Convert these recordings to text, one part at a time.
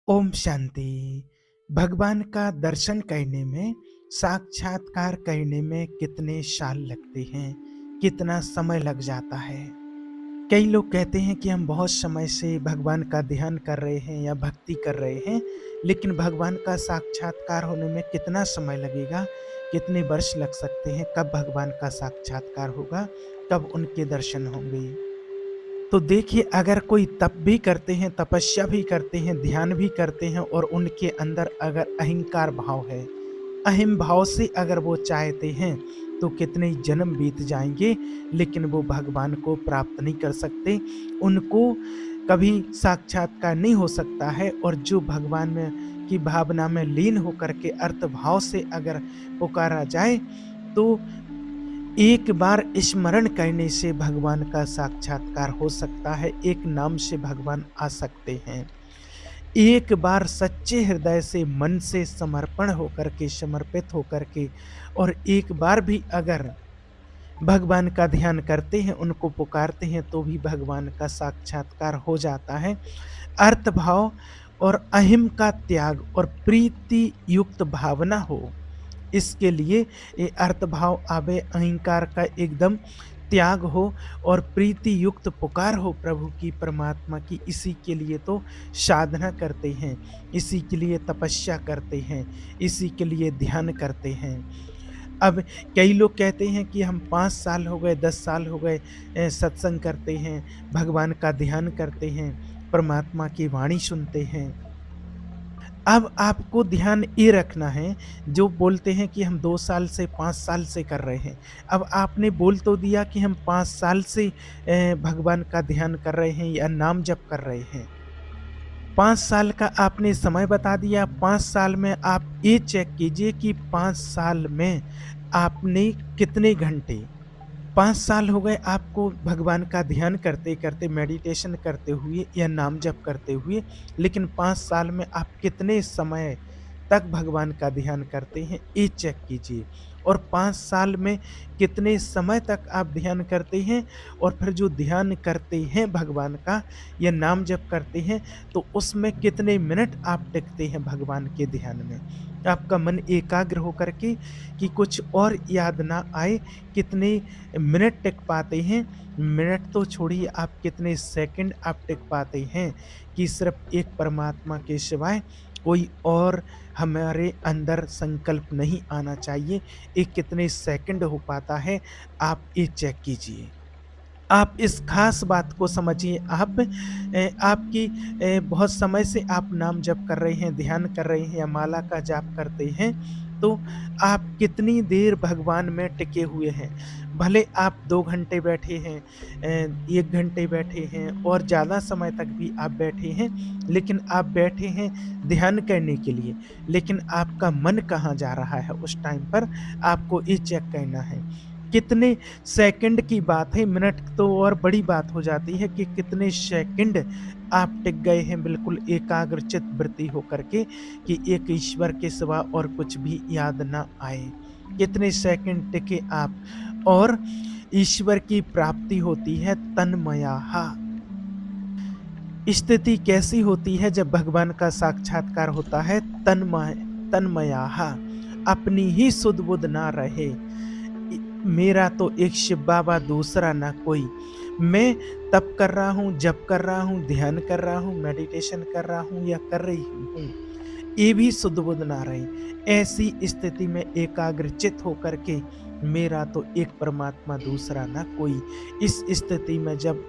ओम शांति। भगवान का दर्शन करने में, साक्षात्कार करने में कितने साल लगते हैं, कितना समय लग जाता है। कई लोग कहते हैं कि हम बहुत समय से भगवान का ध्यान कर रहे हैं या भक्ति कर रहे हैं, लेकिन भगवान का साक्षात्कार होने में कितना समय लगेगा, कितने वर्ष लग सकते हैं, कब भगवान का साक्षात्कार होगा, कब उनके दर्शन होंगे। तो देखिए, अगर कोई तप भी करते हैं, तपस्या भी करते हैं, ध्यान भी करते हैं और उनके अंदर अगर अहंकार भाव है, अहम भाव से अगर वो चाहते हैं, तो कितने जन्म बीत जाएँगे, लेकिन वो भगवान को प्राप्त नहीं कर सकते। उनको कभी साक्षात्कार नहीं हो सकता है। और जो भगवान में की भावना में लीन होकर के अर्थ भाव से अगर पुकारा जाए, तो एक बार स्मरण करने से भगवान का साक्षात्कार हो सकता है, एक नाम से भगवान आ सकते हैं। एक बार सच्चे हृदय से, मन से समर्पण होकर के, समर्पित होकर के और एक बार भी अगर भगवान का ध्यान करते हैं, उनको पुकारते हैं, तो भी भगवान का साक्षात्कार हो जाता है। अर्थ भाव और अहम का त्याग और प्रीति युक्त भावना हो, इसके लिए ये अर्थभाव आवे, अहंकार का एकदम त्याग हो और प्रीति युक्त पुकार हो प्रभु की, परमात्मा की। इसी के लिए तो साधना करते हैं, इसी के लिए तपस्या करते हैं, इसी के लिए ध्यान करते हैं। अब कई लोग कहते हैं कि हम 5 साल हो गए, 10 साल हो गए सत्संग करते हैं, भगवान का ध्यान करते हैं, परमात्मा की वाणी सुनते हैं। अब आपको ध्यान ये रखना है, जो बोलते हैं कि हम 2 साल से 5 साल से कर रहे हैं। अब आपने बोल तो दिया कि हम 5 साल से भगवान का ध्यान कर रहे हैं या नाम जप कर रहे हैं। 5 साल का आपने समय बता दिया, 5 साल में आप ये चेक कीजिए कि 5 साल में आपने कितने घंटे, 5 साल हो गए आपको भगवान का ध्यान करते-करते, मेडिटेशन करते हुए या नाम जप करते हुए, लेकिन 5 साल में आप कितने समय तक भगवान का ध्यान करते हैं, ये चेक कीजिए। और 5 साल में कितने समय तक आप ध्यान करते हैं, और फिर जो ध्यान करते हैं भगवान का या नाम जप करते हैं, तो उसमें कितने मिनट आप टिकते हैं भगवान के ध्यान में। आपका मन एकाग्र होकर के कि कुछ और याद ना आए, कितने मिनट टिक पाते हैं। मिनट तो छोड़िए, आप कितने सेकंड आप टिक पाते हैं कि सिर्फ एक परमात्मा के सिवाय कोई और हमारे अंदर संकल्प नहीं आना चाहिए। ये कितने सेकंड हो पाता है, आप ये चेक कीजिए। आप इस ख़ास बात को समझिए। आपकी बहुत समय से आप नाम जप कर रहे हैं, ध्यान कर रहे हैं या माला का जाप करते हैं, तो आप कितनी देर भगवान में टिके हुए हैं। भले आप 2 घंटे बैठे हैं, 1 घंटे बैठे हैं और ज़्यादा समय तक भी आप बैठे हैं, लेकिन आप बैठे हैं ध्यान करने के लिए, लेकिन आपका मन कहाँ जा रहा है उस टाइम पर, आपको ये चेक करना है। कितने सेकंड की बात है, मिनट तो और बड़ी बात हो जाती है कि कितने सेकंड आप टिक गए हैं बिल्कुल एकाग्रचित वृत्ति होकर के, कि एक ईश्वर के सिवा और कुछ भी याद ना आए। कितने सेकंड टिके आप, और ईश्वर की प्राप्ति होती है तन्मयाहा। स्थिति कैसी होती है जब भगवान का साक्षात्कार होता है? तन्मयाहा, अपनी ही सुध बुध ना रहे। मेरा तो एक शिव बाबा, दूसरा ना कोई। मैं तप कर रहा हूँ, जप कर रहा हूँ, ध्यान कर रहा हूँ, मेडिटेशन कर रहा हूँ या कर रही हूँ, ये भी सुध बुध ना रहे। ऐसी स्थिति में एकाग्रचित होकर के, मेरा तो एक परमात्मा, दूसरा ना कोई, इस स्थिति में जब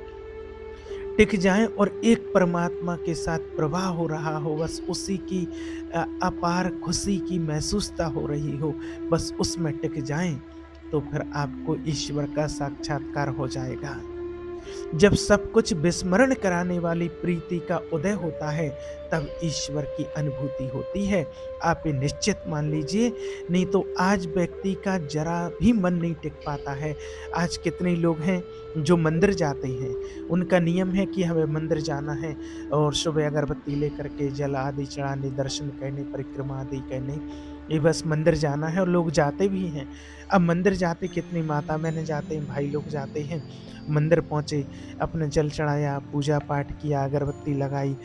टिक जाएं और एक परमात्मा के साथ प्रवाह हो रहा हो, बस उसी की अपार खुशी की महसूसता हो रही हो, बस उसमें टिक जाएं, तो फिर आपको ईश्वर का साक्षात्कार हो जाएगा। जब सब कुछ विस्मरण कराने वाली प्रीति का उदय होता है, तब ईश्वर की अनुभूति होती है। आप ये निश्चित मान लीजिए, नहीं तो आज व्यक्ति का जरा भी मन नहीं टिक पाता है। आज कितने लोग हैं जो मंदिर जाते हैं, उनका नियम है कि हमें मंदिर जाना है और सुबह अगरबत्ती लेकर के जल आदि चढ़ाने, दर्शन करने, परिक्रमा आदि करने, ये बस मंदिर जाना है और लोग जाते भी हैं। अब मंदिर जाते कितनी माता-बहनें जाते हैं, भाई लोग जाते हैं। मंदिर पहुँचे, अपने जल चढ़ाया, पूजा-पाठ किया, अगरबत्ती लगाई,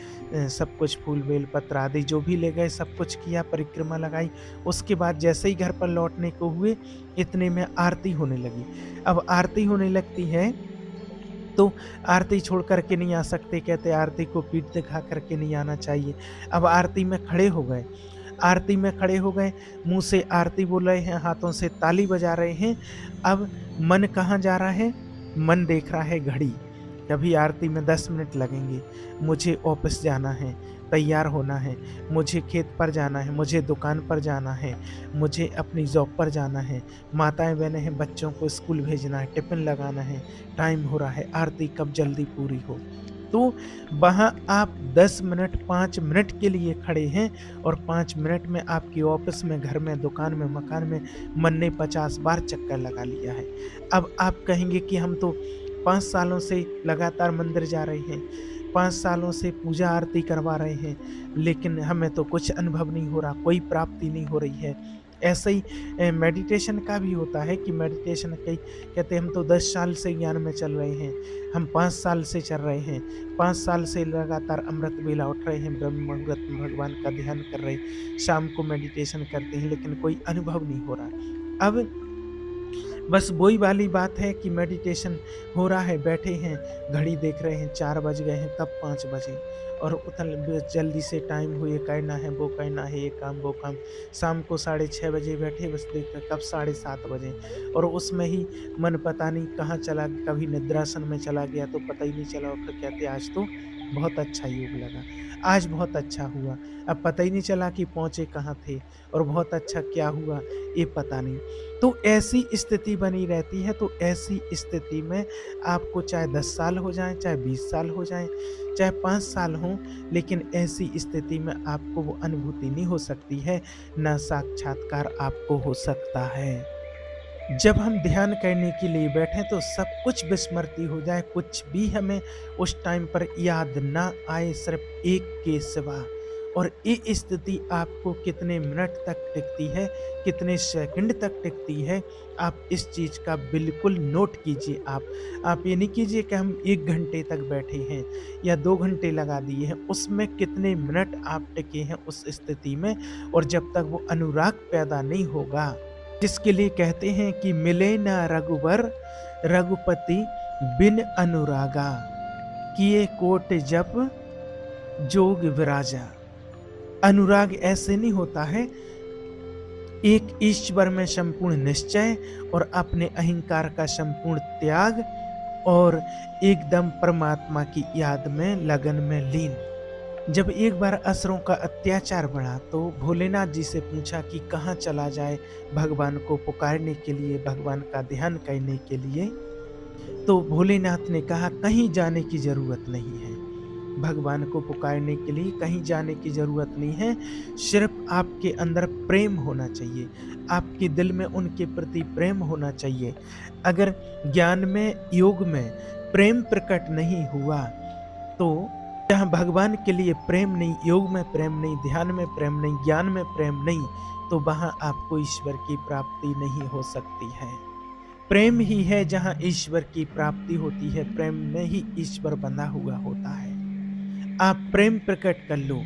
सब कुछ फूल, बेल पत्र आदि जो भी ले गए सब कुछ किया, परिक्रमा लगाई। उसके बाद जैसे ही घर पर लौटने को हुए, इतने में आरती होने लगी। अब आरती होने लगती है तो आरती छोड़ कर के नहीं आ सकते, कहते आरती को पीठ दिखा कर के नहीं आना चाहिए। अब आरती में खड़े हो गए, आरती में खड़े हो गए, मुँह से आरती बोल रहे हैं, हाथों से ताली बजा रहे हैं। अब मन कहाँ जा रहा है? मन देख रहा है घड़ी, अभी आरती में 10 मिनट लगेंगे, मुझे ऑफ़िस जाना है, तैयार होना है, मुझे खेत पर जाना है, मुझे दुकान पर जाना है, मुझे अपनी जॉब पर जाना है, माताएँ-बहनें हैं, बच्चों को स्कूल भेजना है, टिफ़िन लगाना है, टाइम हो रहा है, आरती कब जल्दी पूरी हो। तो वहाँ आप 10 मिनट, 5 मिनट के लिए खड़े हैं और 5 मिनट में आपके ऑफ़िस में, घर में, दुकान में, मकान में मन ने 50 बार चक्कर लगा लिया है। अब आप कहेंगे कि हम तो 5 सालों से लगातार मंदिर जा रहे हैं, 5 सालों से पूजा आरती करवा रहे हैं, लेकिन हमें तो कुछ अनुभव नहीं हो रहा, कोई प्राप्ति नहीं हो रही है। ऐसे ही मेडिटेशन का भी होता है कि मेडिटेशन कई कहते हैं हम तो 10 साल से ज्ञान में चल रहे हैं, हम 5 साल से चल रहे हैं, 5 साल से लगातार अमृत वेला उठ रहे हैं, ब्रह्म मुहूर्त में भगवान का ध्यान कर रहे हैं, शाम को मेडिटेशन करते हैं, लेकिन कोई अनुभव नहीं हो रहा। अब बस वही वाली बात है कि मेडिटेशन हो रहा है, बैठे हैं, घड़ी देख रहे हैं, 4 बज गए हैं, कब 5 बजे और उतल ब जल्दी से टाइम हो, ये करना है, वो करना है, ये काम, वो काम। शाम को 6:30 बजे बैठे, बस देख रहे कब 7:30 बजे और उसमें ही मन पता नहीं कहाँ चला, कभी निद्रासन में चला गया तो पता ही नहीं चला और फिर कहते आज तो बहुत अच्छा योग लगा, आज बहुत अच्छा हुआ। अब पता ही नहीं चला कि पहुँचे कहाँ थे और बहुत अच्छा क्या हुआ, ये पता नहीं। तो ऐसी स्थिति बनी रहती है, तो ऐसी स्थिति में आपको चाहे 10 साल हो जाएँ, चाहे 20 साल हो जाएँ, चाहे 5 साल हों, लेकिन ऐसी स्थिति में आपको वो अनुभूति नहीं हो सकती है, ना साक्षात्कार आपको हो सकता है। जब हम ध्यान करने के लिए बैठें तो सब कुछ विस्मृति हो जाए, कुछ भी हमें उस टाइम पर याद ना आए, सिर्फ एक के सिवा। और ये स्थिति आपको कितने मिनट तक टिकती है, कितने सेकंड तक टिकती है, आप इस चीज़ का बिल्कुल नोट कीजिए आप। आप ये नहीं कीजिए कि हम 1 घंटे तक बैठे हैं या 2 घंटे लगा दिए हैं, उसमें कितने मिनट आप टिके हैं उस स्थिति में और जब तक वो अनुराग पैदा नहीं होगा, जिसके लिए कहते हैं कि मिले ना रघुवर रघुपति बिन अनुरागा, किए कोट जप जोग विराजा। अनुराग ऐसे नहीं होता है, एक ईश्वर में संपूर्ण निश्चय और अपने अहंकार का संपूर्ण त्याग और एकदम परमात्मा की याद में, लगन में लीन। जब एक बार असुरों का अत्याचार बढ़ा तो भोलेनाथ जी से पूछा कि कहाँ चला जाए भगवान को पुकारने के लिए, भगवान का ध्यान करने के लिए। तो भोलेनाथ ने कहा कहीं जाने की ज़रूरत नहीं है, भगवान को पुकारने के लिए कहीं जाने की ज़रूरत नहीं है, सिर्फ आपके अंदर प्रेम होना चाहिए, आपके दिल में उनके प्रति प्रेम होना चाहिए। अगर ज्ञान में, योग में प्रेम प्रकट नहीं हुआ तो जहाँ भगवान के लिए प्रेम नहीं, योग में प्रेम नहीं, ध्यान में प्रेम नहीं, ज्ञान में प्रेम नहीं, तो वहाँ आपको ईश्वर की प्राप्ति नहीं हो सकती है। प्रेम ही है जहाँ ईश्वर की प्राप्ति होती है, प्रेम में ही ईश्वर बंधा हुआ होता है। आप प्रेम प्रकट कर लो।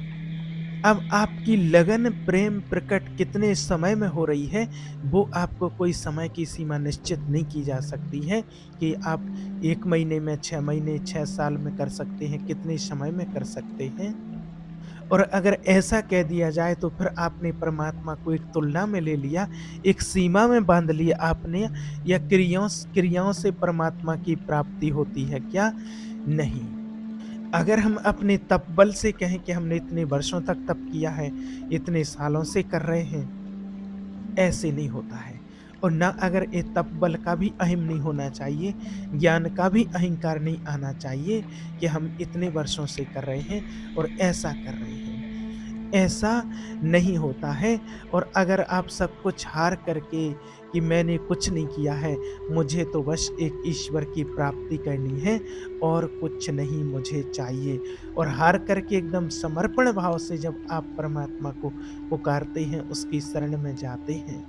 अब आपकी लगन प्रेम प्रकट कितने समय में हो रही है, वो आपको कोई समय की सीमा निश्चित नहीं की जा सकती है कि आप 1 महीने में, 6 महीने, 6 साल में कर सकते हैं, कितने समय में कर सकते हैं। और अगर ऐसा कह दिया जाए तो फिर आपने परमात्मा को एक तुलना में ले लिया, एक सीमा में बांध लिया आपने, या क्रियाओं से परमात्मा की प्राप्ति होती है क्या? नहीं। अगर हम अपने तप बल से कहें कि हमने इतने वर्षों तक तप किया है, इतने सालों से कर रहे हैं, ऐसे नहीं होता है। और ना अगर ये तप बल का भी अहम नहीं होना चाहिए, ज्ञान का भी अहंकार नहीं आना चाहिए कि हम इतने वर्षों से कर रहे हैं और ऐसा कर रहे हैं। ऐसा नहीं होता है। और अगर आप सब कुछ हार करके कि मैंने कुछ नहीं किया है, मुझे तो बस एक ईश्वर की प्राप्ति करनी है और कुछ नहीं मुझे चाहिए, और हार करके एकदम समर्पण भाव से जब आप परमात्मा को पुकारते हैं, उसकी शरण में जाते हैं,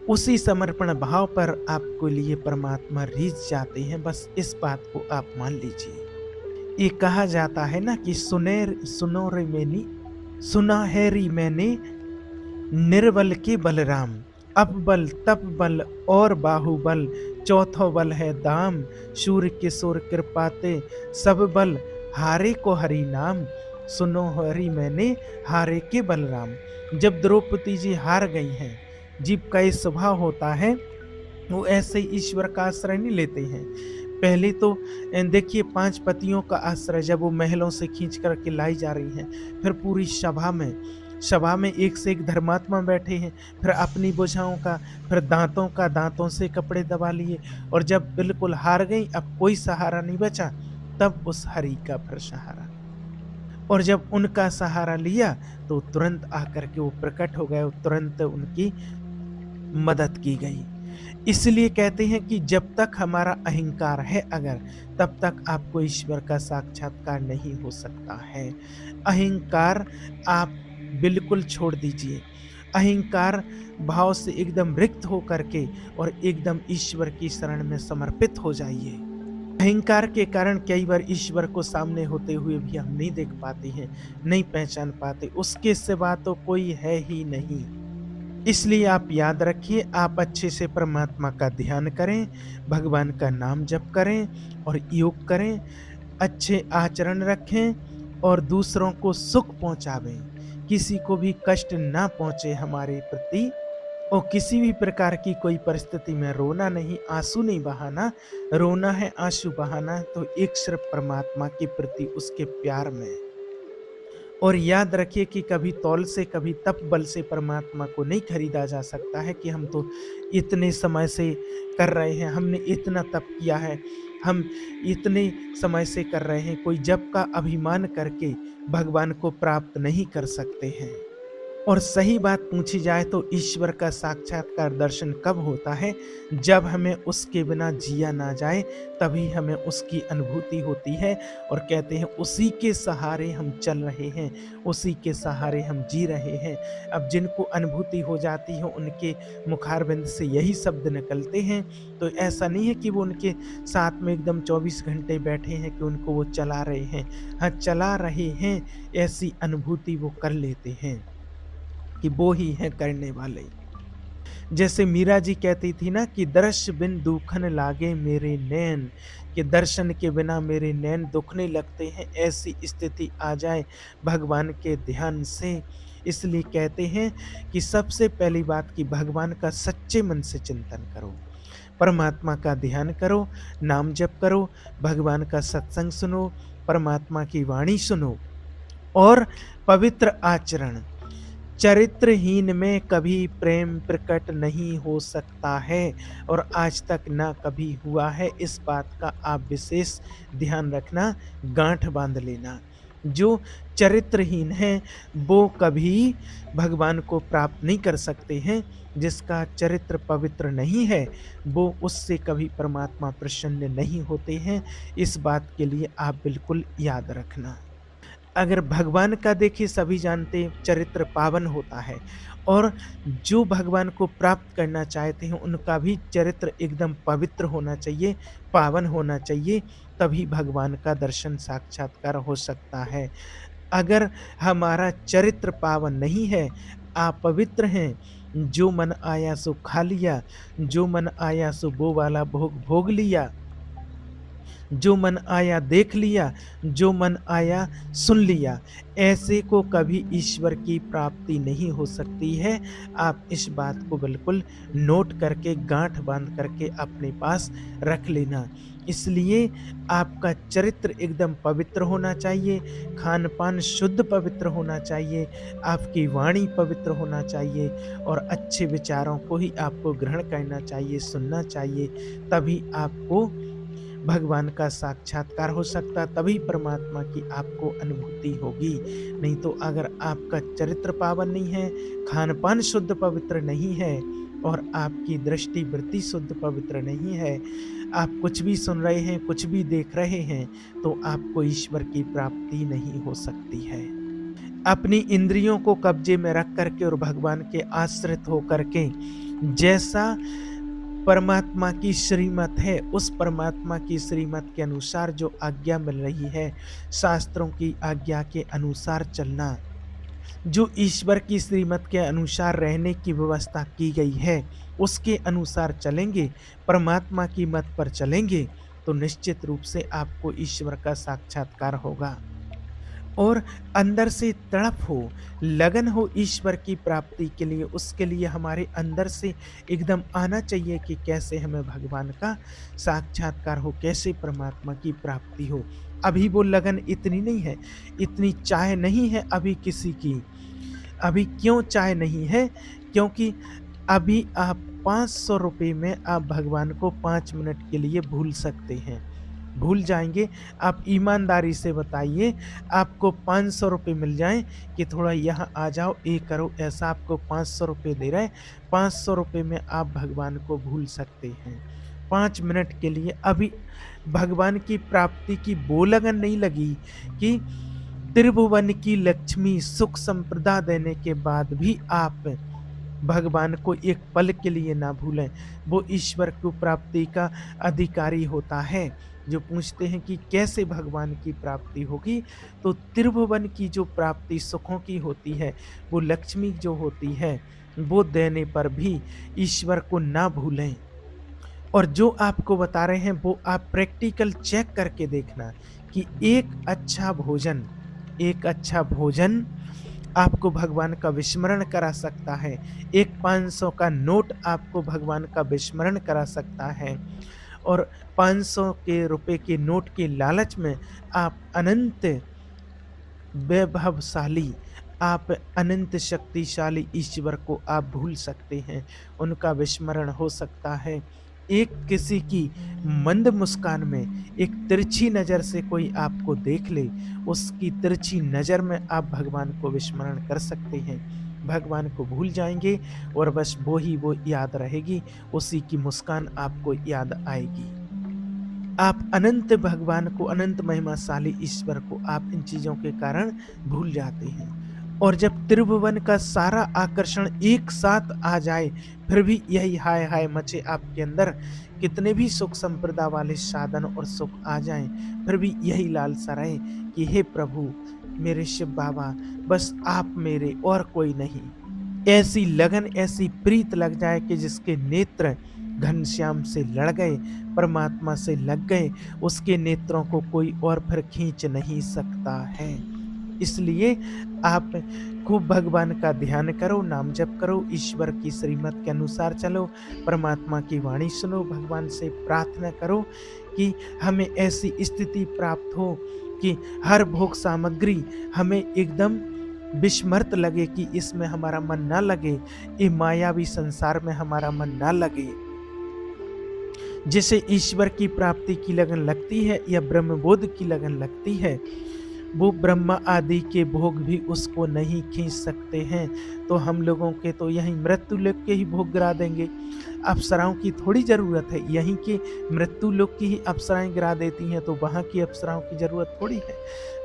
उसी समर्पण भाव पर आपको लिए परमात्मा रीझ जाते हैं। बस इस बात को आप मान लीजिए। ये कहा जाता है ना कि सुनो रे मैनी, सुना है री मैंने, निर्बल के बलराम, अब बल तप बल और बाहुबल, चौथो बल है दाम, शूर किशोर कृपाते, सब बल हारे को हरि नाम, सुनो हरि मैंने, हारे के बलराम। जब द्रौपदी जी हार गई हैं, जीव का ये स्वभाव होता है, वो ऐसे ही ईश्वर का आश्रय नहीं लेते हैं। पहले तो देखिए 5 पतियों का आश्रय जब वो महलों से खींच कर के लाई जा रही हैं, फिर पूरी सभा में एक से एक धर्मात्मा बैठे हैं, फिर अपनी भुजाओं का, फिर दांतों से कपड़े दबा लिए, और जब बिल्कुल हार गई, अब कोई सहारा नहीं बचा, तब उस हरि का फिर सहारा, और जब उनका सहारा लिया तो तुरंत आकर के वो प्रकट हो गए, तुरंत उनकी मदद की गई। इसलिए कहते हैं कि जब तक हमारा अहंकार है अगर, तब तक आपको ईश्वर का साक्षात्कार नहीं हो सकता है। अहंकार आप बिल्कुल छोड़ दीजिए। अहंकार भाव से एकदम रिक्त हो करके और एकदम ईश्वर की शरण में समर्पित हो जाइए। अहंकार के कारण कई बार ईश्वर को सामने होते हुए भी हम नहीं देख पाते हैं, नहीं पहचान पाते, उसके सिवा तो कोई है ही नहीं। इसलिए आप याद रखिए, आप अच्छे से परमात्मा का ध्यान करें, भगवान का नाम जप करें और योग करें, अच्छे आचरण रखें और दूसरों को सुख पहुंचावें। किसी को भी कष्ट ना पहुंचे हमारे प्रति, और किसी भी प्रकार की कोई परिस्थिति में रोना नहीं, आंसू नहीं बहाना। रोना है, आंसू बहाना है तो एक सिर्फ परमात्मा के प्रति उसके प्यार में। और याद रखिए कि कभी तौल से, कभी तप बल से परमात्मा को नहीं खरीदा जा सकता है कि हम तो इतने समय से कर रहे हैं, हमने इतना तप किया है, हम इतने समय से कर रहे हैं। कोई जप का अभिमान करके भगवान को प्राप्त नहीं कर सकते हैं। और सही बात पूछी जाए तो ईश्वर का साक्षात्कार दर्शन कब होता है? जब हमें उसके बिना जिया ना जाए, तभी हमें उसकी अनुभूति होती है। और कहते हैं उसी के सहारे हम चल रहे हैं, उसी के सहारे हम जी रहे हैं। अब जिनको अनुभूति हो जाती है, उनके मुखारबिंद से यही शब्द निकलते हैं। तो ऐसा नहीं है कि वो उनके साथ में एकदम 24 घंटे बैठे हैं कि उनको वो चला रहे हैं। हाँ, चला रहे हैं, ऐसी अनुभूति वो कर लेते हैं कि वो ही है करने वाले। जैसे मीरा जी कहती थी ना कि दर्श बिन दुखन लागे मेरे नैन, कि दर्शन के बिना मेरे नैन दुखने लगते हैं। ऐसी स्थिति आ जाए भगवान के ध्यान से। इसलिए कहते हैं कि सबसे पहली बात कि भगवान का सच्चे मन से चिंतन करो, परमात्मा का ध्यान करो, नाम जप करो, भगवान का सत्संग सुनो, परमात्मा की वाणी सुनो और पवित्र आचरण। चरित्रहीन में कभी प्रेम प्रकट नहीं हो सकता है और आज तक ना कभी हुआ है। इस बात का आप विशेष ध्यान रखना, गांठ बांध लेना। जो चरित्रहीन है वो कभी भगवान को प्राप्त नहीं कर सकते हैं। जिसका चरित्र पवित्र नहीं है वो उससे कभी परमात्मा प्रसन्न नहीं होते हैं। इस बात के लिए आप बिल्कुल याद रखना। अगर भगवान का देखिए, सभी जानते चरित्र पावन होता है, और जो भगवान को प्राप्त करना चाहते हैं उनका भी चरित्र एकदम पवित्र होना चाहिए, पावन होना चाहिए, तभी भगवान का दर्शन साक्षात्कार हो सकता है। अगर हमारा चरित्र पावन नहीं है, अपवित्र हैं, जो मन आया सो खा लिया, जो मन आया सो वो वाला भोग भोग लिया, जो मन आया देख लिया, जो मन आया सुन लिया, ऐसे को कभी ईश्वर की प्राप्ति नहीं हो सकती है। आप इस बात को बिल्कुल नोट करके, गांठ बांध करके अपने पास रख लेना। इसलिए आपका चरित्र एकदम पवित्र होना चाहिए, खान पान शुद्ध पवित्र होना चाहिए, आपकी वाणी पवित्र होना चाहिए और अच्छे विचारों को ही आपको ग्रहण करना चाहिए, सुनना चाहिए। तभी आपको भगवान का साक्षात्कार हो सकता, तभी परमात्मा की आपको अनुभूति होगी। नहीं तो अगर आपका चरित्र पावन नहीं है, खान-पान शुद्ध पवित्र नहीं है और आपकी दृष्टि वृत्ति शुद्ध पवित्र नहीं है, आप कुछ भी सुन रहे हैं, कुछ भी देख रहे हैं, तो आपको ईश्वर की प्राप्ति नहीं हो सकती है। अपनी इंद्रियों को कब्जे में रख करके और भगवान के आश्रित होकर के जैसा परमात्मा की श्रीमत है, उस परमात्मा की श्रीमत के अनुसार जो आज्ञा मिल रही है, शास्त्रों की आज्ञा के अनुसार चलना, जो ईश्वर की श्रीमत के अनुसार रहने की व्यवस्था की गई है, उसके अनुसार चलेंगे, परमात्मा की मत पर चलेंगे, तो निश्चित रूप से आपको ईश्वर का साक्षात्कार होगा। और अंदर से तड़प हो, लगन हो ईश्वर की प्राप्ति के लिए, उसके लिए हमारे अंदर से एकदम आना चाहिए कि कैसे हमें भगवान का साक्षात्कार हो, कैसे परमात्मा की प्राप्ति हो। अभी वो लगन इतनी नहीं है, इतनी चाह नहीं है अभी किसी की। अभी क्यों चाह नहीं है? क्योंकि अभी आप 500 रुपए में आप भगवान को 5 मिनट के लिए भूल सकते हैं। भूल जाएँगे, आप ईमानदारी से बताइए, आपको 500 रुपए मिल जाएँ कि थोड़ा यहाँ आ जाओ, ये करो, ऐसा आपको 500 रुपए दे रहे हैं, 500 रुपए में आप भगवान को भूल सकते हैं। 5 मिनट के लिए अभी भगवान की प्राप्ति की वो लगन नहीं लगी कि त्रिभुवन की लक्ष्मी सुख संपदा देने के बाद भी आप भगवान को एक पल के लिए ना भूलें। वो ईश्वर को प्राप्ति का अधिकारी होता है। जो पूछते हैं कि कैसे भगवान की प्राप्ति होगी, तो त्रिभुवन की जो प्राप्ति सुखों की होती है, वो लक्ष्मी जो होती है, वो देने पर भी ईश्वर को ना भूलें। और जो आपको बता रहे हैं वो आप प्रैक्टिकल चेक करके देखना कि एक अच्छा भोजन आपको भगवान का विस्मरण करा सकता है। एक 500 का नोट आपको भगवान का विस्मरण करा सकता है। और 500 के रुपए के नोट के लालच में आप अनंत वैभवशाली, आप अनंत शक्तिशाली ईश्वर को आप भूल सकते हैं, उनका विस्मरण हो सकता है। एक किसी की मंद मुस्कान में, एक तिरछी नज़र से कोई आपको देख ले, उसकी तिरछी नज़र में आप भगवान को विस्मरण कर सकते हैं। भगवान को भूल जाएँगे और बस वो याद रहेगी, उसी की मुस्कान आपको याद आएगी। आप अनंत भगवान को, अनंत महिमाशाली ईश्वर को आप इन चीज़ों के कारण भूल जाते हैं। और जब त्रिभुवन का सारा आकर्षण एक साथ आ जाए, फिर भी यही हाय हाय मचे आपके अंदर, कितने भी सुख संपदा वाले साधन और सुख आ जाएं, फिर भी यही लालसा रहे कि हे प्रभु, मेरे शिव बाबा, बस आप मेरे और कोई नहीं। ऐसी लगन, ऐसी प्रीत लग जाए कि जिसके नेत्र घनश्याम से लड़ गए, परमात्मा से लग गए, उसके नेत्रों को कोई और फिर खींच नहीं सकता है। इसलिए आप खूब भगवान का ध्यान करो, नाम जप करो, ईश्वर की श्रीमत के अनुसार चलो, परमात्मा की वाणी सुनो, भगवान से प्रार्थना करो कि हमें ऐसी स्थिति प्राप्त हो कि हर भोग सामग्री हमें एकदम विस्मृत लगे, कि इसमें हमारा मन ना लगे, ये मायावी संसार में हमारा मन ना लगे। जिसे ईश्वर की प्राप्ति की लगन लगती है या ब्रह्मबोध की लगन लगती है, वो ब्रह्मा आदि के भोग भी उसको नहीं खींच सकते हैं। तो हम लोगों के तो यहीं मृत्यु लोक के ही भोग गिरा देंगे। अप्सराओं की थोड़ी ज़रूरत है, यहीं के मृत्यु लोक की ही अप्सराएं गिरा देती हैं, तो वहाँ की अप्सराओं की ज़रूरत थोड़ी है।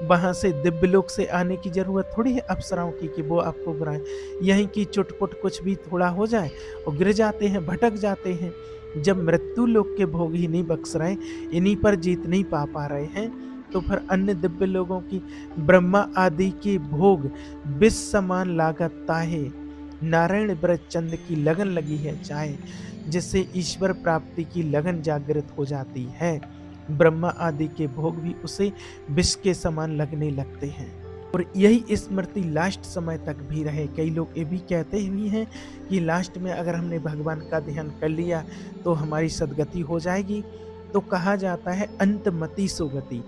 वहाँ से दिव्य लोक से आने की ज़रूरत थोड़ी है अप्सराओं की कि वो आपको गिराएं। यहीं की चुटपुट कुछ भी थोड़ा हो जाए और गिर जाते हैं, भटक जाते हैं। जब मृत्यु लोक के भोग ही नहीं बख्श रहे, इन्हीं पर जीत नहीं पा रहे हैं, तो फिर अन्य दिव्य लोगों की ब्रह्मा आदि के भोग विष समान लागत ताहे, नारायण ब्रज चंद की लगन लगी है चाहे, जिससे ईश्वर प्राप्ति की लगन जागृत हो जाती है। ब्रह्मा आदि के भोग भी उसे विष के समान लगने लगते हैं। और यही स्मृति लास्ट समय तक भी रहे। कई लोग ये भी कहते हुए हैं कि लास्ट में अगर हमने भगवान का ध्यान कर लिया तो हमारी सद्गति हो जाएगी। तो कहा जाता है अंतमति सुगति।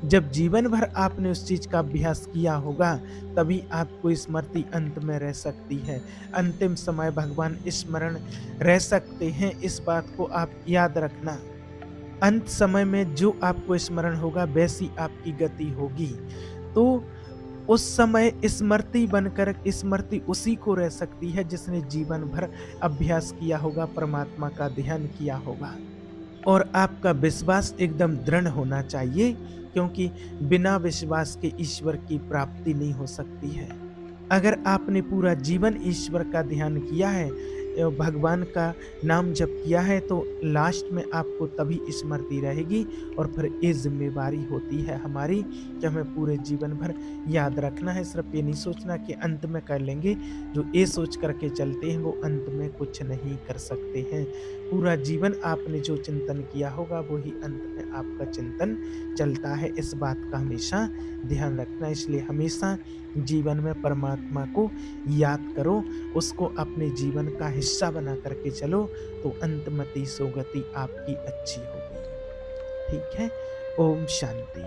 जब जीवन भर आपने उस चीज़ का अभ्यास किया होगा, तभी आपको स्मृति अंत में रह सकती है। अंतिम समय भगवान स्मरण रह सकते हैं, इस बात को आप याद रखना। अंत समय में जो आपको स्मरण होगा वैसी आपकी गति होगी। तो उस समय स्मृति बनकर स्मृति उसी को रह सकती है जिसने जीवन भर अभ्यास किया होगा, परमात्मा का ध्यान किया होगा। और आपका विश्वास एकदम दृढ़ होना चाहिए, क्योंकि बिना विश्वास के ईश्वर की प्राप्ति नहीं हो सकती है। अगर आपने पूरा जीवन ईश्वर का ध्यान किया है, भगवान का नाम जप किया है, तो लास्ट में आपको तभी स्मृति रहेगी। और फिर ये ज़िम्मेवारी होती है हमारी कि हमें पूरे जीवन भर याद रखना है। सिर्फ ये नहीं सोचना कि अंत में कर लेंगे। जो ये सोच करके चलते हैं वो अंत में कुछ नहीं कर सकते हैं। पूरा जीवन आपने जो चिंतन किया होगा वही अंत में आपका चिंतन चलता है। इस बात का हमेशा ध्यान रखना। इसलिए हमेशा जीवन में परमात्मा को याद करो, उसको अपने जीवन का हिस्सा बना करके चलो, तो अंतमति सुगति आपकी अच्छी होगी। ठीक है। ओम शांति।